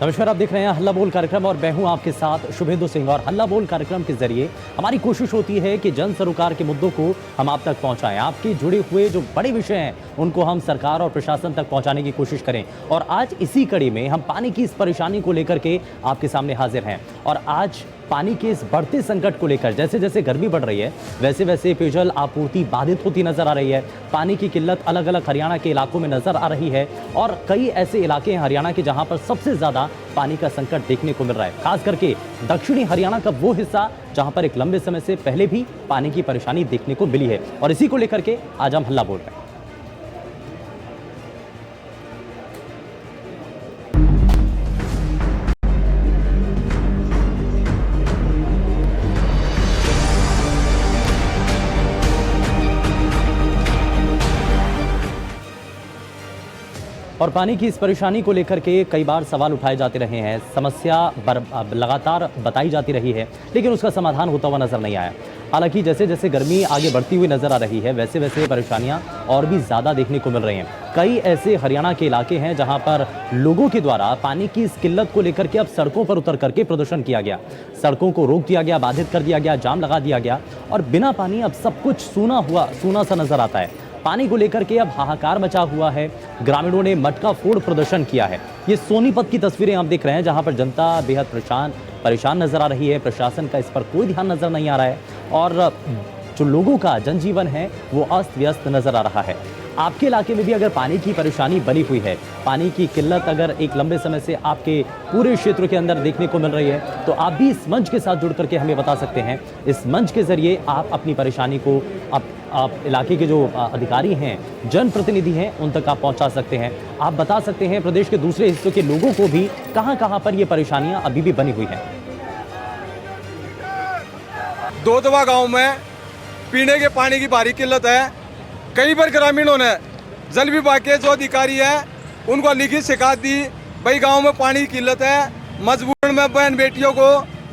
नमस्कार, आप देख रहे हैं हल्ला बोल कार्यक्रम और मैं हूं आपके साथ शुभेंदु सिंह। और हल्ला बोल कार्यक्रम के जरिए हमारी कोशिश होती है कि जन सरोकार के मुद्दों को हम आप तक पहुंचाएं। आपके जुड़े हुए जो बड़े विषय हैं उनको हम सरकार और प्रशासन तक पहुंचाने की कोशिश करें। और आज इसी कड़ी में हम पानी की इस परेशानी को लेकर के आपके सामने हाजिर हैं। और आज पानी के इस बढ़ते संकट को लेकर जैसे जैसे गर्मी बढ़ रही है वैसे वैसे पेयजल आपूर्ति बाधित होती नजर आ रही है। पानी की किल्लत अलग अलग हरियाणा के इलाकों में नजर आ रही है और कई ऐसे इलाके हैं हरियाणा के जहां पर सबसे ज्यादा पानी का संकट देखने को मिल रहा है। खास करके दक्षिणी हरियाणा का वो हिस्सा जहां पर एक लंबे समय से पहले भी पानी की परेशानी देखने को मिली है। और इसी को लेकर के आज हम हल्ला बोल रहे हैं। और पानी की इस परेशानी को लेकर के कई बार सवाल उठाए जाते रहे हैं, समस्या लगातार बताई जाती रही है, लेकिन उसका समाधान होता हुआ नजर नहीं आया। हालांकि जैसे जैसे गर्मी आगे बढ़ती हुई नजर आ रही है वैसे वैसे परेशानियां और भी ज़्यादा देखने को मिल रही हैं। कई ऐसे हरियाणा के इलाके हैं जहां पर लोगों के द्वारा पानी की इस किल्लत को लेकर के अब सड़कों पर उतर करके प्रदर्शन किया गया, सड़कों को रोक दिया गया, बाधित कर दिया गया, जाम लगा दिया गया और बिना पानी अब सब कुछ सूना सा नजर आता है। पानी को लेकर के अब हाहाकार मचा हुआ है। ग्रामीणों ने मटका फोड़ प्रदर्शन किया है। ये सोनीपत की तस्वीरें आप देख रहे हैं जहां पर जनता बेहद परेशान नजर आ रही है। प्रशासन का इस पर कोई ध्यान नजर नहीं आ रहा है और जो लोगों का जनजीवन है वो अस्त व्यस्त नजर आ रहा है। आपके इलाके में भी अगर पानी की परेशानी बनी हुई है, पानी की किल्लत अगर एक लंबे समय से आपके पूरे क्षेत्र के अंदर देखने को मिल रही है तो आप भी इस मंच के साथ जुड़ करके हमें बता सकते हैं। इस मंच के जरिए आप अपनी परेशानी को आप इलाके के जो अधिकारी हैं, जनप्रतिनिधि हैं, उन तक आप पहुंचा सकते हैं। आप बता सकते हैं प्रदेश के दूसरे हिस्सों के लोगों को भी कहां पर ये परेशानियां अभी भी बनी हुई हैं। दोदवा गांव में पीने के पानी की भारी किल्लत है। कई बार ग्रामीणों ने जल विभाग के जो अधिकारी हैं उनको लिखित शिकायत दी, भाई गांव में पानी की किल्लत है। मजबूरन में बहन बेटियों को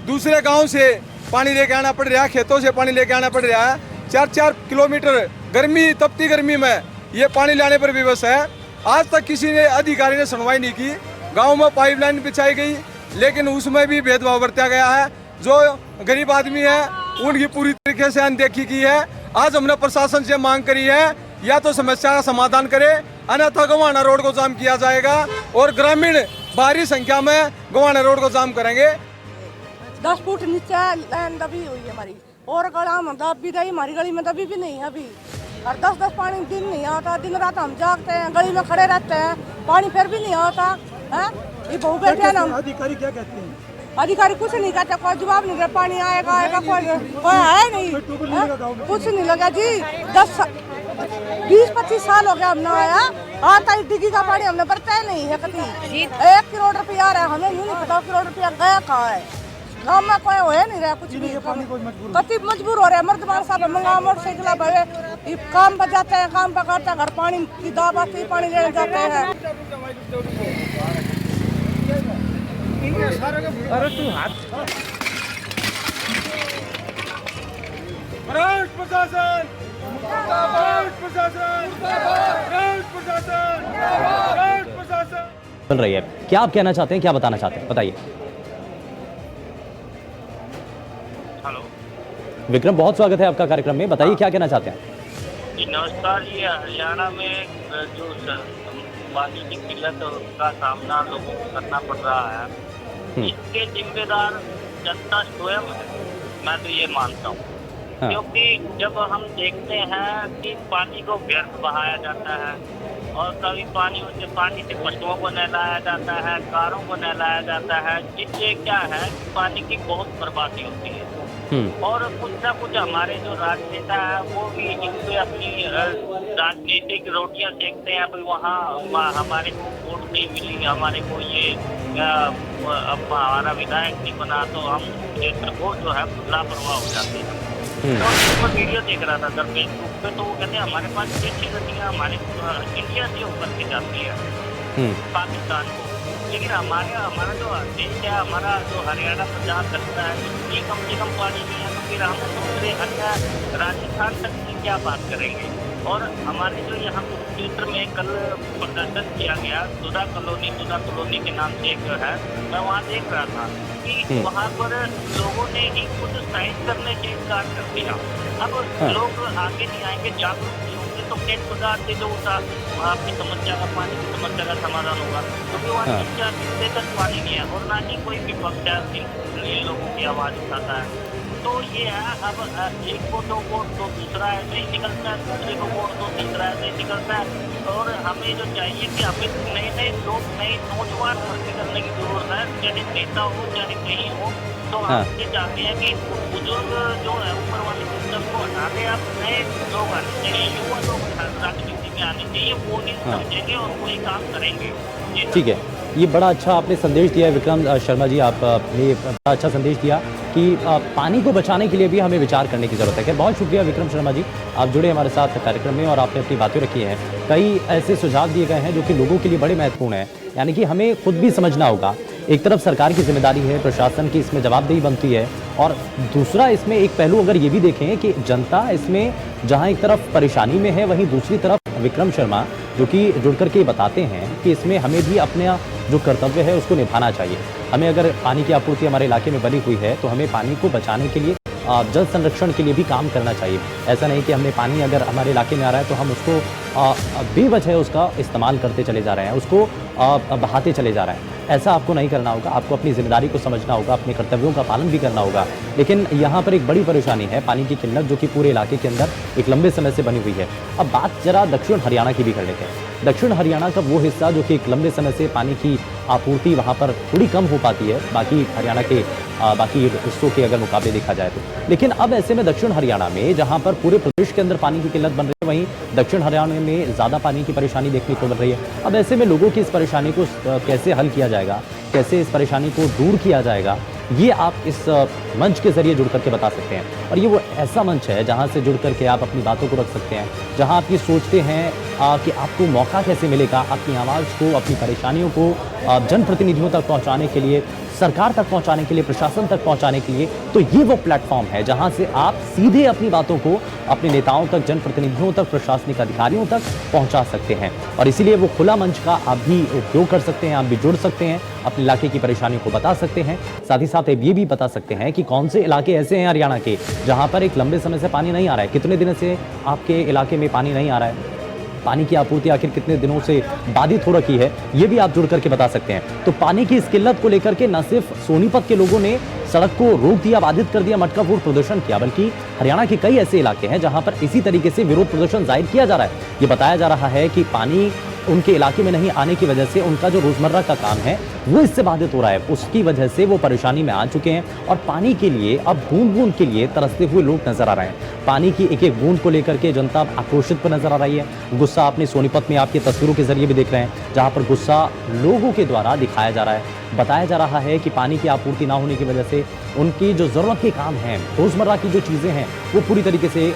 दूसरे गांव से पानी लेके आना पड़ रहा है, खेतों से पानी लेके आना पड़ रहा है। 4-4 किलोमीटर गर्मी, तपती गर्मी में ये पानी लाने पर विवश है। आज तक किसी ने अधिकारी ने सुनवाई नहीं की। गाँव में पाइपलाइन बिछाई गई लेकिन उसमें भी भेदभाव बरता गया है। जो गरीब आदमी है उनकी पूरी तरीके से अनदेखी की है। आज हमने प्रशासन से मांग करी है या तो समस्या का समाधान करे, अन्यथा गोवाना रोड को जाम किया जाएगा और ग्रामीण भारी संख्या में गोवाना रोड को जाम करेंगे। 10 फुट नीचे लाइन दबी हुई है हमारी और गला में दब भी रही, हमारी गली में दबी भी नहीं है अभी। और 10-10 पानी दिन नहीं आता, दिन रात हम जागते हैं, गली में खड़े रहते हैं, पानी फिर भी नहीं आता है। ये बहु बैठे हैं ना। अधिकारी क्या कहते हैं? अधिकारी कुछ नहीं कहते, कोई जवाब नहीं दे। पानी आएगा कोई है नहीं, कुछ नहीं लगा जी। 20-25 साल हो गया हमने आया, आता ही डिग्गी का पानी हमने बरता नहीं है कभी। 1 करोड़ रुपया आ रहा है, हमें नहीं पता 1 करोड़ रुपया गया कहाँ है। गाँव में कोई हो नहीं रहा, कुछ भी कति मजबूर हो रहे हैं। मर्दमान साहब मंगा मोटरसाइकिल भरे काम पर जाते हैं, काम पर करते हैं, घर पानी की दाब आती है, पानी लेने जाते हैं। अरे तू हाथ प्रशासन चल रही है। क्या आप कहना चाहते हैं, क्या बताना चाहते हैं, बताइए। हेलो विक्रम, बहुत स्वागत है आपका कार्यक्रम में, बताइए क्या कहना चाहते हैं। जी नमस्कार। ये हरियाणा में जो पानी की किल्लत का सामना लोगों को करना पड़ रहा है, इसके जिम्मेदार जनता स्वयं है, मैं तो ये मानता हूँ। हाँ। क्योंकि जब हम देखते हैं कि पानी को व्यर्थ बहाया जाता है और कभी पानी से पशुओं को नहलाया जाता है, कारों को नहलाया जाता है, जिससे क्या है कि पानी की बहुत बर्बादी होती है। और कुछ ना कुछ हमारे जो राजनेता है वो भी इससे अपनी राजनीतिक रोटियां सेकते हैं। अभी वहाँ हमारे को वोट नहीं मिली, हमारे को ये हमारा विधायक नहीं बना, तो हम क्षेत्र को जो है लापरवाह हो जाते हैं। तो वीडियो देख रहा था सर फेसबुक पे, तो वो कहते हैं हमारे पास 6 नदियाँ हमारे इंडिया से होकर के जाती है पाकिस्तान को, लेकिन हमारा जो देश है, हमारा जो हरियाणा पंजाब लगता है, ये कम से कम पानी नहीं है, तो फिर हम दूसरे अन्य राजस्थान तक की क्या बात करेंगे। और हमारे जो यहाँ कुरुक्षेत्र में कल प्रदर्शन किया गया सुधा कॉलोनी के नाम से एक है, मैं वहाँ देख रहा था कि वहाँ पर लोगों ने ही खुद साइन करने से इनकार कर दिया। अब लोग आगे नहीं आएंगे, जागरूक नहीं होंगे तो किस प्रकार से जो आपकी समस्या का पानी की समस्या का समाधान होगा, क्योंकि वहाँ 3-4 घंटे तक पानी नहीं है और ना ही कोई विपक्ष है लोगों की आवाज़ उठाता है। तो ये है, अब एक को 2 वोट तो दूसरा ऐसे ही निकलता है, दूसरे को वोट तो तीसरा ऐसे ही निकलता है। और हमें जो चाहिए कि हमें नए लोग, नए नौजवान भर्ती करने की जरूरत है, चाहे नेता हो चाहे कहीं हो। तो हम ये चाहते हैं कि बुजुर्ग जो है ऊपर वाले सिस्टम को हटा के आप नए लोग आने चाहिए, युवा लोग राजनीति में आने चाहिए, वो नहीं समझेंगे और वही काम करेंगे। ठीक है, ये बड़ा अच्छा आपने संदेश दिया है विक्रम शर्मा जी, आपने बड़ा अच्छा संदेश दिया कि पानी को बचाने के लिए भी हमें विचार करने की ज़रूरत है। खैर बहुत शुक्रिया विक्रम शर्मा जी, आप जुड़े हमारे साथ कार्यक्रम में और आपने अपनी बातें रखी हैं। कई ऐसे सुझाव दिए गए हैं जो कि लोगों के लिए बड़े महत्वपूर्ण हैं, यानी कि हमें खुद भी समझना होगा। एक तरफ सरकार की जिम्मेदारी है, प्रशासन की इसमें जवाबदेही बनती है, और दूसरा इसमें एक पहलू अगर ये भी देखें कि जनता इसमें जहाँ एक तरफ परेशानी में है, वहीं दूसरी तरफ विक्रम शर्मा जो कि जुड़ करके बताते हैं कि इसमें हमें भी अपना जो कर्तव्य है उसको निभाना चाहिए। हमें अगर पानी की आपूर्ति हमारे इलाके में बनी हुई है तो हमें पानी को बचाने के लिए जल संरक्षण के लिए भी काम करना चाहिए। ऐसा नहीं कि हमने पानी अगर हमारे इलाके में आ रहा है तो हम उसको बेवजह उसका इस्तेमाल करते चले जा रहे हैं, उसको बहाते चले जा रहे हैं। ऐसा आपको नहीं करना होगा, आपको अपनी जिम्मेदारी को समझना होगा, अपने कर्तव्यों का पालन भी करना होगा। लेकिन यहाँ पर एक बड़ी परेशानी है पानी की किल्लत, जो कि पूरे इलाके के अंदर एक लंबे समय से बनी हुई है। अब बात जरा दक्षिण हरियाणा की भी कर लेते हैं। दक्षिण हरियाणा का वो हिस्सा जो कि एक लंबे समय से पानी की आपूर्ति वहाँ पर थोड़ी कम हो पाती है बाकी हरियाणा के बाकी हिस्सों के अगर मुकाबले देखा जाए तो। लेकिन अब ऐसे में दक्षिण हरियाणा में जहाँ पर पूरे प्रदेश के अंदर पानी की किल्लत बन रही है, वहीं दक्षिण हरियाणा में ज़्यादा पानी की परेशानी देखने को मिल रही है। अब ऐसे में लोगों की इस परेशानी को कैसे हल किया जाएगा, कैसे इस परेशानी को दूर किया जाएगा, ये आप इस मंच के जरिए जुड़ करके बता सकते हैं। और ये वो ऐसा मंच है जहाँ से जुड़ करके आप अपनी बातों को रख सकते हैं, जहाँ आप ये सोचते हैं कि आपको मौका कैसे मिलेगा अपनी आवाज़ को, अपनी परेशानियों को जनप्रतिनिधियों तक पहुँचाने के लिए, सरकार तक पहुंचाने के लिए, प्रशासन तक पहुंचाने के लिए। तो ये वो प्लेटफॉर्म है जहां से आप सीधे अपनी बातों को अपने नेताओं तक, जनप्रतिनिधियों तक, प्रशासनिक अधिकारियों तक पहुंचा सकते हैं। और इसीलिए वो खुला मंच का आप भी उपयोग कर सकते हैं, आप भी जुड़ सकते हैं, अपने इलाके की परेशानियों को बता सकते हैं। साथ ही साथ ये भी बता सकते हैं कि कौन से इलाके ऐसे हैं हरियाणा के जहाँ पर एक लंबे समय से पानी नहीं आ रहा है, कितने दिनों से आपके इलाके में पानी नहीं आ रहा है, पानी की आपूर्ति आखिर कितने दिनों से बाधित हो रखी है, ये भी आप जुड़ करके बता सकते हैं। तो पानी की इस किल्लत को लेकर के न सिर्फ सोनीपत के लोगों ने सड़क को रोक दिया, बाधित कर दिया, मटका फोड़ प्रदर्शन किया, बल्कि हरियाणा के कई ऐसे इलाके हैं जहां पर इसी तरीके से विरोध प्रदर्शन जाहिर किया जा रहा है। ये बताया जा रहा है कि पानी उनके इलाके में नहीं आने की वजह से उनका जो रोजमर्रा का काम है वो इससे बाधित हो रहा है, उसकी वजह से वो परेशानी में आ चुके हैं और पानी के लिए अब बूंद बूंद के लिए तरसते हुए लोग नजर आ रहे हैं। पानी की एक एक बूंद को लेकर के जनता आक्रोशित पर नजर आ रही है। गुस्सा आपने सोनीपत में आपकी तस्वीरों के जरिए भी देख रहे हैं, जहां पर गुस्सा लोगों के द्वारा दिखाया जा रहा है। बताया जा रहा है कि पानी की आपूर्ति ना होने की वजह से उनकी जो ज़रूरत के काम हैं, रोज़मर्रा की जो चीज़ें हैं, वो पूरी तरीके से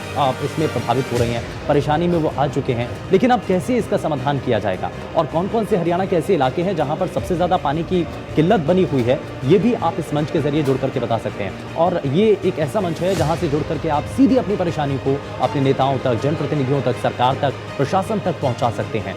इसमें प्रभावित हो रही हैं, परेशानी में वो आ चुके हैं। लेकिन अब कैसे इसका समाधान किया जाएगा और कौन कौन से हरियाणा के ऐसे इलाके हैं जहां पर सबसे ज़्यादा पानी की किल्लत बनी हुई है, ये भी आप इस मंच के जरिए जुड़ करके बता सकते हैं। और ये एक ऐसा मंच है जहाँ से जुड़ करके आप सीधे अपनी परेशानी को अपने नेताओं तक, जनप्रतिनिधियों तक, सरकार तक, प्रशासन तक पहुँचा सकते हैं।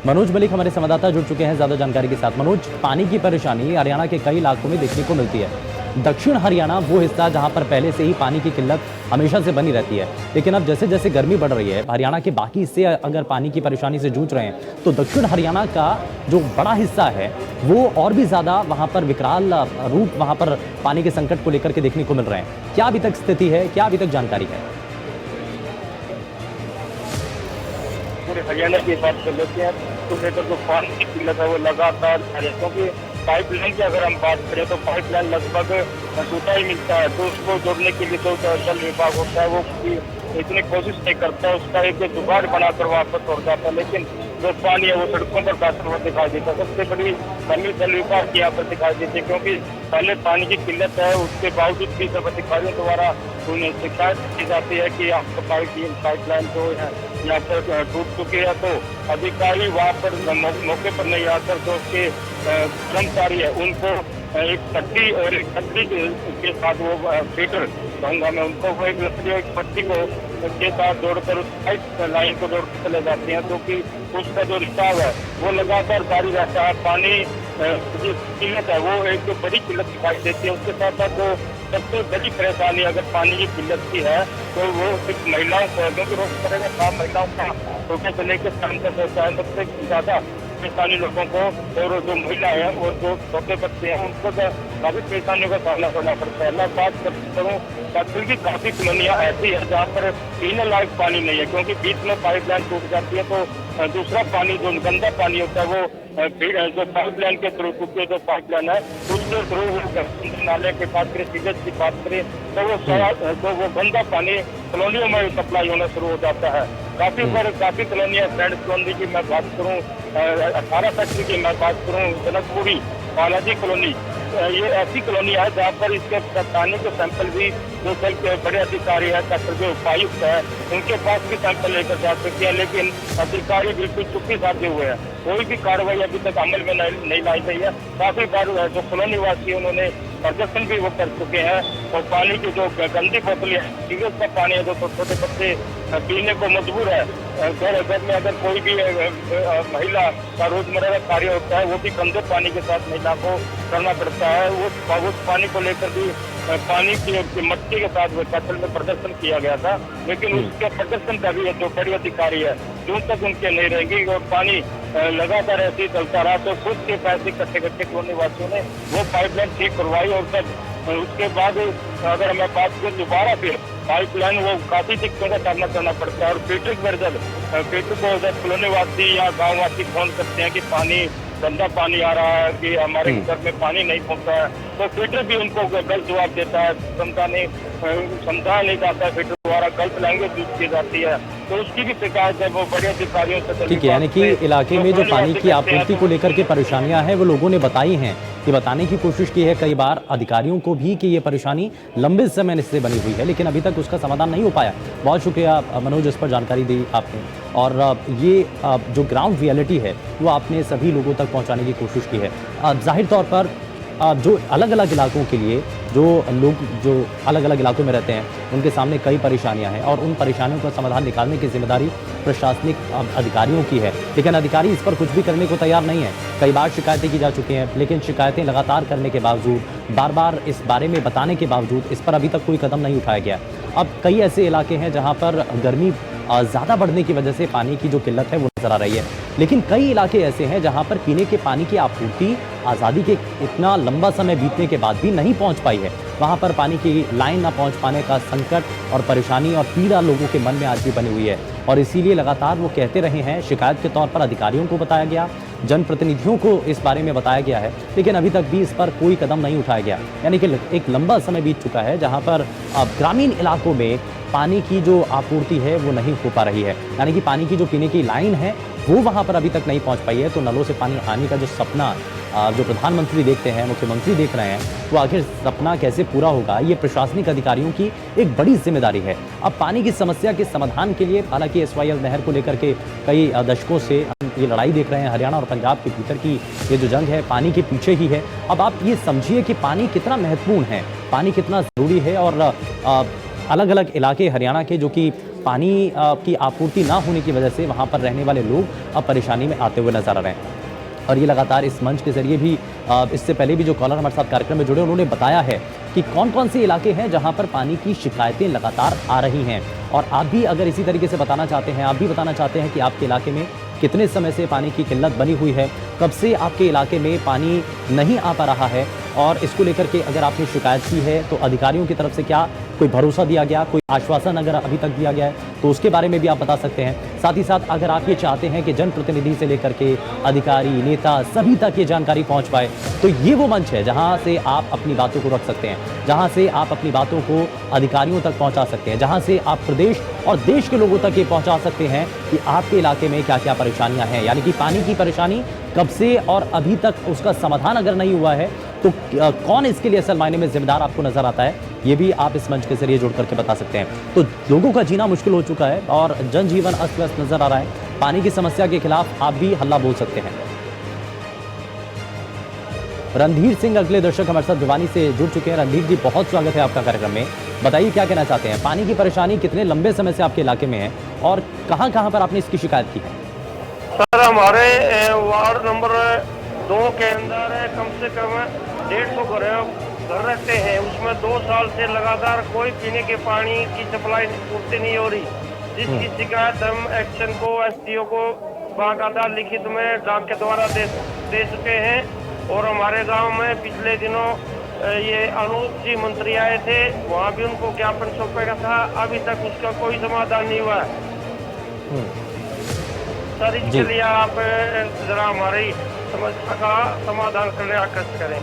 मनोज मलिक हमारे संवाददाता जुड़ चुके हैं ज्यादा जानकारी के साथ। मनोज, पानी की परेशानी हरियाणा के कई इलाकों में देखने को मिलती है। दक्षिण हरियाणा वो हिस्सा जहां पर पहले से ही पानी की किल्लत हमेशा से बनी रहती है, लेकिन अब जैसे जैसे गर्मी बढ़ रही है, हरियाणा के बाकी हिस्से अगर पानी की परेशानी से जूझ रहे हैं, तो दक्षिण हरियाणा का जो बड़ा हिस्सा है वो और भी ज़्यादा वहाँ पर विकराल रूप वहाँ पर पानी के संकट को लेकर के देखने को मिल रहे हैं। क्या अभी तक स्थिति है, क्या अभी तक जानकारी है? पूरे हरियाणा की बात कर लेते हैं तो लेकर जो पानी की किल्लत है वो लगातार है, क्योंकि पाइपलाइन की अगर हम बात करें तो पाइपलाइन लगभग टूटा ही मिलता है। तो उसको जोड़ने के लिए जो जल विभाग होता है वो इतनी कोशिश नहीं करता है, उसका एक जुगाड़ बनाकर वापस छोड़ जाता है, लेकिन जो पानी है वो सड़कों पर जाता हुआ दिखाई देता है। सबसे बड़ी कमी जल विभाग की यहाँ पर दिखाई देती है, क्योंकि पहले पानी की किल्लत है, उसके बावजूद भी सब अधिकारियों द्वारा उन्हें शिकायत की जाती है कि आपका पाइपलाइन तो यहाँ पर टूट चुकी है, तो अधिकारी वहाँ पर मौके पर नहीं आकर जो उसके कर्मचारी है उनको एक पट्टी और एक पट्टी के साथ वो फीटर कहूँगा मैं उनको, वो एक लकड़ी और एक पट्टी को के साथ जोड़कर उस पाइप लाइन को जोड़कर चले जाते हैं, क्योंकि उसका जो रिसाव है वो लगातार जारी रहता है। पानी जो किल्लत है वो एक बड़ी किल्लत दिखाई देती है। उसके साथ साथ वो सबसे बड़ी परेशानी अगर पानी की किल्लत की है तो वो सिर्फ महिलाओं को, क्योंकि रोज करेगा काम महिलाओं का छोटे से लेकर शाम तक होता है। सबसे ज्यादा परेशानी लोगों को, और जो महिला है और जो छोटे बच्चे हैं उनको काफी परेशानियों का सामना करना पड़ता है। मैं बात करूँ कैथल की काफी कॉलोनियाँ ऐसी है जहाँ पर पीने लायक पानी नहीं है, क्योंकि बीच में पाइपलाइन टूट जाती है तो दूसरा पानी जो गंदा पानी होता है वो जो पाइपलाइन के थ्रू टूटे जो पाइपलाइन है उसके थ्रू नाले के पास सीधे की बात करें तो वो गंदा पानी कॉलोनियों में सप्लाई होना शुरू हो जाता है। काफी कॉलोनियाँ, फ्रेंड्स कॉलोनी की मैं बात करूँ, 18 फैक्ट्री की मैं बात करूँ, जनकपुरी, बालाजी कॉलोनी, ये ऐसी कॉलोनी है जहाँ पर इसके पानी के सैंपल भी जो बड़े अधिकारी है, जो उपायुक्त है उनके पास भी सैंपल लेकर जा सकते हैं, लेकिन अधिकारी बिल्कुल चुप्पी साधे हुए हैं। कोई भी कार्रवाई अभी तक अमल में नहीं लाई गई है। काफी बार जो कॉलोनी वासी उन्होंने प्रदर्शन भी वो कर चुके हैं, और पानी की जो गंदी बोतलें हैं, सीवेज का पानी है जो छोटे बच्चे पीने को मजबूर है, घर में अगर कोई भी महिला का रोजमर्रा का कार्य होता है वो भी गंदे पानी के साथ महिला को करना पड़ता है। उस पानी को लेकर भी पानी की मट्टी के साथ कैथल में प्रदर्शन किया गया था, लेकिन उसके प्रदर्शन का भी जो बड़ी अधिकारी है जून तक उनके नहीं रहेंगी और पानी लगातार ऐसे ही चलता रहा, तो खुद के पैसे इकट्ठे कॉलोनी वासियों ने वो पाइपलाइन ठीक करवाई। और तब उसके बाद अगर मैं बात करूँ दोबारा फिर पाइपलाइन वो काफी दिक्कतों का सामना करना पड़ता है। और फीटर पर फीटर को जब कॉलोनी वासी या गाँव वासी फोन करते हैं कि पानी गंदा पानी आ रहा है, कि हमारे घर में पानी नहीं पहुंचता है, तो फीटर भी उनको गलत जवाब देता है, समझा नहीं जाता है, फीटर द्वारा गलत लैंग्वेज यूज की जाती है, तो उसकी भी शिकायत है वो बड़े अधिकारियों से। ठीक है, यानी कि इलाके में जो पानी की आपूर्ति को लेकर के परेशानियां हैं वो लोगों ने बताई हैं, कि बताने की कोशिश की है कई बार अधिकारियों को भी कि ये परेशानी लंबे समय से बनी हुई है, लेकिन अभी तक उसका समाधान नहीं हो पाया। बहुत शुक्रिया मनोज, इस पर जानकारी दी आपने, और ये जो ग्राउंड रियलिटी है वो आपने सभी लोगों तक पहुंचाने की कोशिश की है। जाहिर तौर पर जो अलग अलग इलाकों के लिए जो लोग जो अलग अलग इलाकों में रहते हैं उनके सामने कई परेशानियां हैं, और उन परेशानियों का समाधान निकालने की जिम्मेदारी प्रशासनिक अधिकारियों की है, लेकिन अधिकारी इस पर कुछ भी करने को तैयार नहीं है। कई बार शिकायतें की जा चुकी हैं, लेकिन शिकायतें लगातार करने के बावजूद, बार बार इस बारे में बताने के बावजूद इस पर अभी तक कोई कदम नहीं उठाया गया। अब कई ऐसे इलाके हैं जहाँ पर गर्मी ज़्यादा बढ़ने की वजह से पानी की जो किल्लत है वो नजर आ रही है, लेकिन कई इलाके ऐसे हैं जहां पर पीने के पानी की आपूर्ति आज़ादी के इतना लंबा समय बीतने के बाद भी नहीं पहुंच पाई है। वहां पर पानी की लाइन ना पहुंच पाने का संकट और परेशानी और पीड़ा लोगों के मन में आज भी बनी हुई है, और इसीलिए लगातार वो कहते रहे हैं, शिकायत के तौर पर अधिकारियों को बताया गया, जनप्रतिनिधियों को इस बारे में बताया गया है, लेकिन अभी तक भी इस पर कोई कदम नहीं उठाया गया। यानी कि एक लंबा समय बीत चुका है जहाँ पर ग्रामीण इलाकों में पानी की जो आपूर्ति है वो नहीं हो पा रही है, यानी कि पानी की जो पीने की लाइन है वो वहाँ पर अभी तक नहीं पहुँच पाई है। तो नलों से पानी आने का जो सपना जो प्रधानमंत्री देखते हैं, मुख्यमंत्री देख रहे हैं, वो आखिर सपना कैसे पूरा होगा, ये प्रशासनिक अधिकारियों की एक बड़ी जिम्मेदारी है। अब पानी की समस्या के समाधान के लिए हालांकि SYL नहर को लेकर के कई दशकों से ये लड़ाई देख रहे हैं, हरियाणा और पंजाब के भीतर की ये जो जंग है पानी के पीछे ही है। अब आप ये समझिए कि पानी कितना महत्वपूर्ण है, पानी कितना ज़रूरी है, और अलग अलग इलाके हरियाणा के जो कि पानी की आपूर्ति ना होने की वजह से वहाँ पर रहने वाले लोग अब परेशानी में आते हुए नजर आ रहे हैं। और ये लगातार इस मंच के जरिए भी इससे पहले भी जो कॉलर हमारे साथ कार्यक्रम में जुड़े उन्होंने बताया है कि कौन कौन से इलाके हैं जहां पर पानी की शिकायतें लगातार आ रही हैं। और आप भी अगर इसी तरीके से बताना चाहते हैं, आप भी बताना चाहते हैं कि आपके इलाके में कितने समय से पानी की किल्लत बनी हुई है, कब से आपके इलाके में पानी नहीं आ पा रहा है, और इसको लेकर के अगर आपने शिकायत की है तो अधिकारियों की तरफ से क्या कोई भरोसा दिया गया, कोई आश्वासन अगर अभी तक दिया गया है तो उसके बारे में भी आप बता सकते हैं। साथ ही साथ अगर आप ये चाहते हैं कि जनप्रतिनिधि से लेकर के अधिकारी, नेता सभी तक ये जानकारी पहुंच पाए, तो ये वो मंच है जहां से आप अपनी बातों को रख सकते हैं, जहां से आप अपनी बातों को अधिकारियों तक पहुंचा सकते हैं, जहां से आप प्रदेश और देश के लोगों तक ये पहुंचा सकते हैं कि आपके इलाके में क्या क्या परेशानियां हैं। यानी कि पानी की परेशानी कब से और अभी तक उसका समाधान अगर नहीं हुआ है तो कौन इसके लिए असल मायने में जिम्मेदार आपको नजर आता है, ये भी आप इस मंच के जरिए जुड़ करके बता सकते हैं। तो लोगों का जीना मुश्किल हो चुका है और जनजीवन अस्त व्यस्त नजर आ रहा है। पानी की समस्या के खिलाफ आप भी हल्ला बोल सकते हैं। रणधीर सिंह अगले दर्शक हमारे साथ भिवानी से जुड़ चुके हैं। रणधीर जी, बहुत स्वागत है आपका कार्यक्रम में। बताइए क्या कहना चाहते हैं, पानी की परेशानी कितने लंबे समय से आपके इलाके में है और कहां पर आपने इसकी शिकायत की है? सर, हमारे वार्ड नंबर 2 के अंदर कम से कम 150 घर रहते हैं। उसमें 2 साल से लगातार कोई पीने के पानी की सप्लाई पूर्ति नहीं हो रही, जिसकी शिकायत हम एक्शन को, एसडीओ को बाकायदा लिखित में डाक के द्वारा दे चुके हैं। और हमारे गांव में पिछले दिनों ये अनूप जी मंत्री आए थे, वहाँ भी उनको ज्ञापन सौंपेगा था, अभी तक उसका कोई समाधान नहीं हुआ है। सर, इसके लिए आप जरा हमारी समस्या का समाधान करने आकर्षित करें।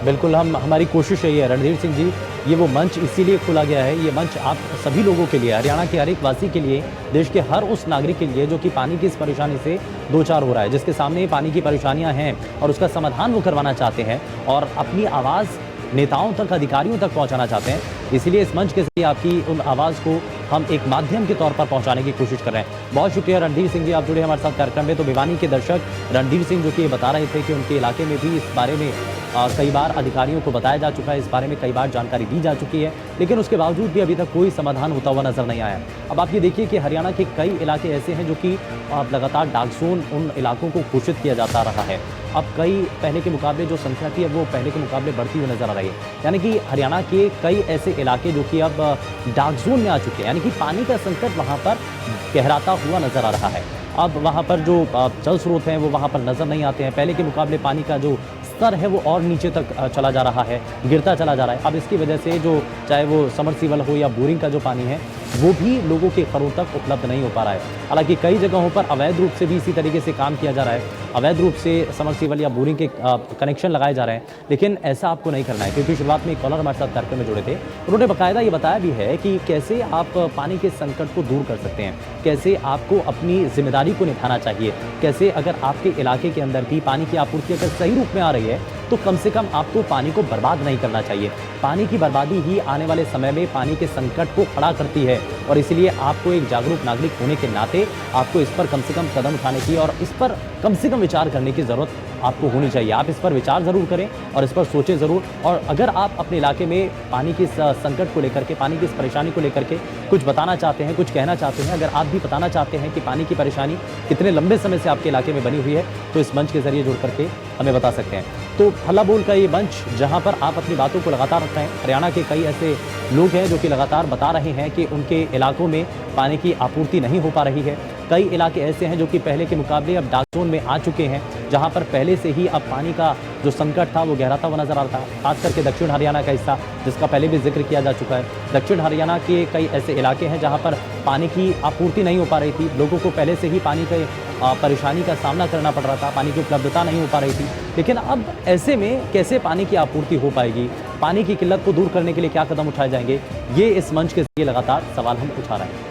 बिल्कुल, हमारी कोशिश यही है रणधीर सिंह जी। ये वो मंच इसीलिए खोला गया है, ये मंच आप सभी लोगों के लिए, हरियाणा के हर एक वासी के लिए, देश के हर उस नागरिक के लिए जो कि पानी की इस परेशानी से दो चार हो रहा है, जिसके सामने पानी की परेशानियां हैं और उसका समाधान वो करवाना चाहते हैं और अपनी आवाज़ नेताओं तक, अधिकारियों तक पहुंचाना चाहते हैं। इसलिए इस मंच के जरिए आपकी उन आवाज़ को हम एक माध्यम के तौर पर पहुंचाने की कोशिश कर रहे हैं। बहुत शुक्रिया रणधीर सिंह जी, आप जुड़े हमारे साथ कार्यक्रम में। तो भिवानी के दर्शक रणधीर सिंह जो कि ये बता रहे थे कि उनके इलाके में भी इस बारे में कई बार अधिकारियों को बताया जा चुका है, इस बारे में कई बार जानकारी दी जा चुकी है, लेकिन उसके बावजूद भी अभी तक कोई समाधान होता हुआ नजर नहीं आया। अब आप ये देखिए कि हरियाणा के कई इलाके ऐसे हैं जो कि लगातार डार्क जोन उन इलाकों को घोषित किया जाता रहा है। अब कई पहले के मुकाबले जो संख्या थी, अब वो पहले के मुकाबले बढ़ती हुई नजर आ रही है। यानी कि हरियाणा के कई ऐसे इलाके जो कि अब डार्क जोन में आ चुके हैं, यानी कि पानी का संकट वहाँ पर गहराता हुआ नजर आ रहा है। अब वहाँ पर जो जल स्रोत हैं वो वहाँ पर नजर नहीं आते हैं। पहले के मुकाबले पानी का जो स्तर है वो और नीचे तक चला जा रहा है, गिरता चला जा रहा है। अब इसकी वजह से जो चाहे वो समरसीबल हो या बोरिंग का जो पानी है वो भी लोगों के घरों तक उपलब्ध नहीं हो पा रहा है। हालांकि कई जगहों पर अवैध रूप से भी इसी तरीके से काम किया जा रहा है, अवैध रूप से समरसीबल या बोरिंग के कनेक्शन लगाए जा रहे हैं, लेकिन ऐसा आपको नहीं करना है। क्योंकि शुरुआत में एक कॉलर हमारे साथ कार्यक्रम में जुड़े थे, उन्होंने बाकायदा ये बताया भी है कि कैसे आप पानी के संकट को दूर कर सकते हैं, कैसे आपको अपनी जिम्मेदारी को निभाना चाहिए, कैसे अगर आपके इलाके के अंदर भी पानी की आपूर्ति अगर सही रूप में आ रही है तो कम से कम आपको पानी को बर्बाद नहीं करना चाहिए। पानी की बर्बादी ही आने वाले समय में पानी के संकट को खड़ा करती है और इसलिए आपको एक जागरूक नागरिक होने के नाते आपको इस पर कम से कम कदम उठाने की और इस पर कम से कम विचार करने की ज़रूरत आपको होनी चाहिए। आप इस पर विचार ज़रूर करें और इस पर सोचें ज़रूर। और अगर आप अपने इलाके में पानी के संकट को लेकर के, पानी की इस परेशानी को लेकर के कुछ बताना चाहते हैं, कुछ कहना चाहते हैं, अगर आप भी बताना चाहते हैं कि पानी की परेशानी कितने लंबे समय से आपके इलाके में बनी हुई है, तो इस मंच के ज़रिए जुड़ करके हमें बता सकते हैं। तो हल्ला बोल का ये मंच जहां पर आप अपनी बातों को लगातार रख रहे हैं। हरियाणा के कई ऐसे लोग हैं जो कि लगातार बता रहे हैं कि उनके इलाकों में पानी की आपूर्ति नहीं हो पा रही है। कई इलाके ऐसे हैं जो कि पहले के मुकाबले अब डार्क जोन में आ चुके हैं, जहां पर पहले से ही अब पानी का जो संकट था वो गहराता हुआ नजर आ रहा था। खास करके दक्षिण हरियाणा का हिस्सा, जिसका पहले भी जिक्र किया जा चुका है, दक्षिण हरियाणा के कई ऐसे इलाके हैं जहां पर पानी की आपूर्ति नहीं हो पा रही थी। लोगों को पहले से ही पानी के परेशानी का सामना करना पड़ रहा था, पानी की उपलब्धता नहीं हो पा रही थी। लेकिन अब ऐसे में कैसे पानी की आपूर्ति हो पाएगी, पानी की किल्लत को दूर करने के लिए क्या कदम उठाए जाएंगे, ये इस मंच के जरिए लगातार सवाल हम उठा रहे हैं।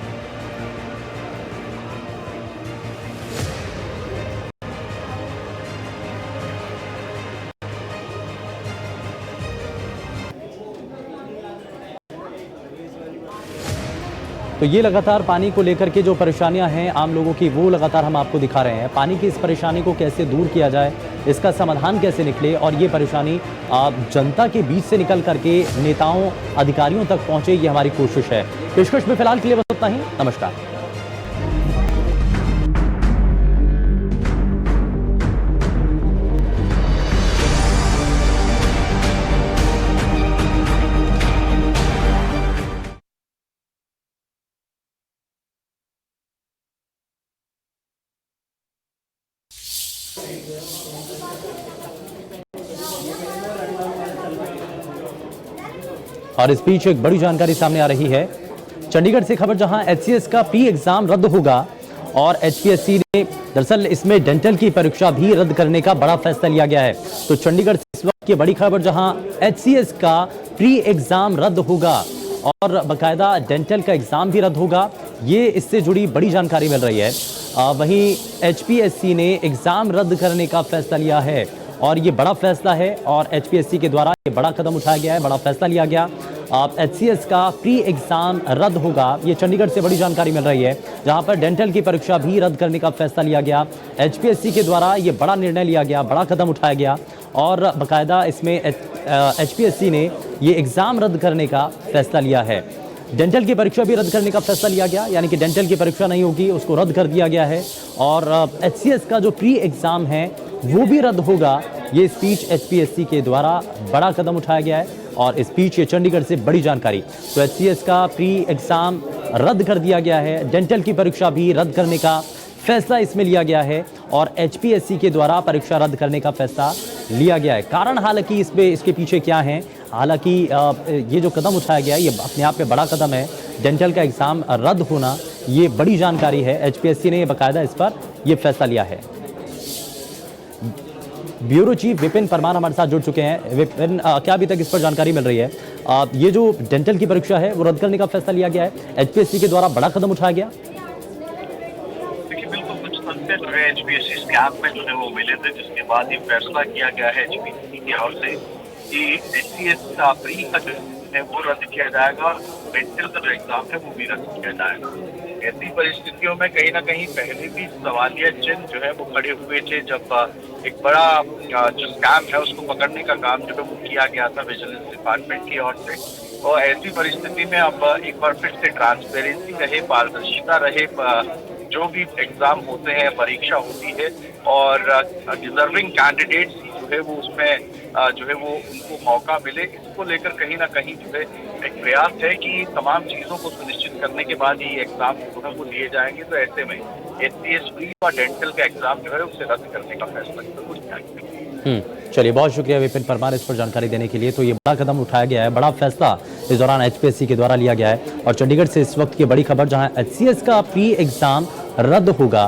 तो ये लगातार पानी को लेकर के जो परेशानियां हैं आम लोगों की, वो लगातार हम आपको दिखा रहे हैं। पानी की इस परेशानी को कैसे दूर किया जाए, इसका समाधान कैसे निकले और ये परेशानी जनता के बीच से निकल करके नेताओं, अधिकारियों तक पहुंचे, ये हमारी कोशिश है। पेशकश में फिलहाल के लिए बस उतना ही। नमस्कार। और इस बीच एक बड़ी जानकारी सामने आ रही है चंडीगढ़ से खबर, जहां एचसीएस का प्री एग्जाम रद्द होगा और एचपीएससी ने दरअसल इसमें डेंटल की परीक्षा भी रद्द करने का बड़ा फैसला लिया गया है। तो चंडीगढ़ से इस वक्त की बड़ी खबर, जहां एचसीएस का प्री एग्जाम रद्द होगा और बाकायदा डेंटल का एग्जाम भी रद्द होगा, ये इससे जुड़ी बड़ी जानकारी मिल रही है। वहीं एचपीएससी ने एग्जाम रद्द करने का फैसला लिया है और ये बड़ा फैसला है और HPSC के द्वारा ये बड़ा कदम उठाया गया है, बड़ा फैसला लिया गया। HCS का प्री एग्ज़ाम रद्द होगा, ये चंडीगढ़ से बड़ी जानकारी मिल रही है, जहां पर डेंटल की परीक्षा भी रद्द करने का फैसला लिया गया। HPSC के द्वारा ये बड़ा निर्णय लिया गया, बड़ा कदम उठाया गया और बाकायदा इसमें HPSC ने ये एग्ज़ाम रद्द करने का फैसला लिया है। डेंटल की परीक्षा भी रद्द करने का फैसला लिया गया, यानी कि डेंटल की परीक्षा नहीं होगी, उसको रद्द कर दिया गया है। और HCS का जो प्री एग्ज़ाम है वो भी रद्द होगा। ये स्पीच HPSC के द्वारा बड़ा कदम उठाया गया है और स्पीच ये चंडीगढ़ से बड़ी जानकारी। तो HCS का प्री एग्ज़ाम रद्द कर दिया गया है, डेंटल की परीक्षा भी रद्द करने का फैसला इसमें लिया गया है और HPSC के द्वारा परीक्षा रद्द करने का फैसला लिया गया है। कारण हालांकि इसके पीछे क्या है, हालांकि ये जो कदम उठाया गया है ये अपने आप में बड़ा कदम है। डेंटल का एग्ज़ाम रद्द होना ये बड़ी जानकारी है, HPSC ने बाकायदा इस पर ये फैसला लिया है। ब्यूरो चीफ विपिन परमार हमारे साथ जुड़ चुके हैं। विपिन, क्या अभी तक इस पर जानकारी मिल रही है? ये जो डेंटल की परीक्षा है वो रद्द करने का फैसला लिया गया है, HPSC के द्वारा बड़ा कदम उठाया गया। देखिए, बिल्कुल कुछ तथ्य जो है HPSC स्कैम में जो है वो मिले थे, जिसके बाद ये फैसला किया गया है HPSC की ओर से कि HCS का प्री का जो है वो रद्द किया जाएगा, डेंटल का जो एग्जाम है वो भी रद्द किया जाएगा। ऐसी परिस्थितियों में कहीं ना कहीं पहले भी सवालिया चिन्ह जो है वो खड़े हुए थे, जब एक बड़ा जो स्कैम है उसको पकड़ने का काम जो है वो किया गया था विजिलेंस डिपार्टमेंट की ओर से। और ऐसी परिस्थिति में अब एक बार फिर से ट्रांसपेरेंसी रहे, पारदर्शिता रहे, जो भी एग्जाम होते हैं, परीक्षा होती है और डिजर्विंग कैंडिडेट्स जो है वो उसमें जो है वो उनको मौका मिले, इसको लेकर कहीं ना कहीं जो है एक प्रयास है कि तमाम चीज़ों को सुनिश्चित करने के बाद ये एग्जाम जो है वो लिए जाएंगे। तो ऐसे में HCS प्री और डेंटल का एग्जाम जो है उसे रद्द करने का फैसला किया गया। चलिए, बहुत शुक्रिया विपिन परमार इस पर जानकारी देने के लिए। तो ये बड़ा कदम उठाया गया है, बड़ा फैसला इस दौरान HPSC के द्वारा लिया गया है। और चंडीगढ़ से इस वक्त की बड़ी खबर, जहां HCS का प्री एग्जाम रद्द होगा